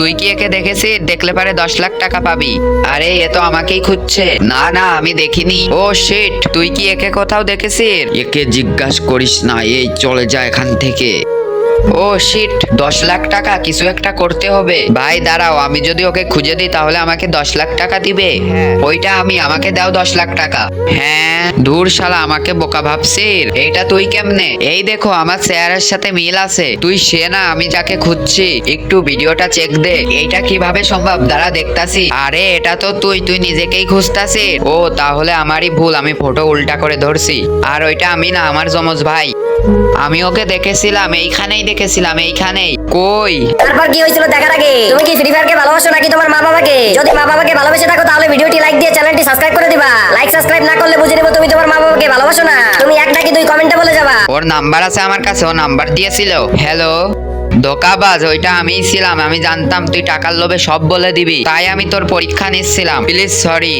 তুই কি একে দেখেছিস? দেখলে পারে 10 লাখ টাকা পাবি। আরে এ তো আমাকেই খুঁজছে। না না, আমি দেখিনি। ও শিট, তুই কি একে কোথাও দেখেছিস? একে জিজ্ঞাসা করিস না, এই চলে যা এখান থেকে। ও শিট, 10 লাখ টাকা, কিছু একটা করতে হবে। ভাই দাঁড়াও, আমি যদি ওকে খুঁজে দিই তাহলে আমাকে 10 লাখ টাকা দিবে? ওইটা আমাকে দাও 10 লাখ টাকা। হ্যাঁ, ধুর শালা, আমাকে বোকা ভাবছিস? এইটা তুই কেমনে? এই দেখো, আমার চেহারার সাথে মিল আছে। তুই সে না আমি যাকে খুঁজছি? একটু ভিডিওটা চেক দে। এইটা কিভাবে সম্ভব? দাঁড়া দেখতাছি। আরে এটা তো তুই নিজেকেই খুঁজতাছিস। ও তাহলে আমারই ভুল, আমি ফটো উল্টা করে ধরছি। আর ওইটা আমি না, আমার যমজ ভাই। আমি ওকে দেখেছিলাম এইখানেই, এইখানেই। কই? তারপর কি হয়েছিল দেখার আগে তুমি কি ফ্রি ফায়ারকে ভালোবাসো নাকি তোমার মা বাবাকে? যদি মা বাবাকে ভালোবেসে থাকো তাহলে ভিডিওটি লাইক দিয়ে চ্যানেলটি সাবস্ক্রাইব করে দিবা। লাইক সাবস্ক্রাইব না করলে বুঝে নেব তুমি তোমার মা বাবাকে ভালোবাসো না। তুমি এক নাকি দুই কমেন্টে বলে যাবা। ওর নাম্বার আছে আমার কাছে, ও নাম্বার দিয়েছিল। হ্যালো, ধোকাবাজ, ওইটা আমিই ছিলাম। আমি জানতাম তুই টাকার লোভে সব বলে দিবি, তাই আমি তোর পরীক্ষা নিচ্ছিলাম। Please sorry.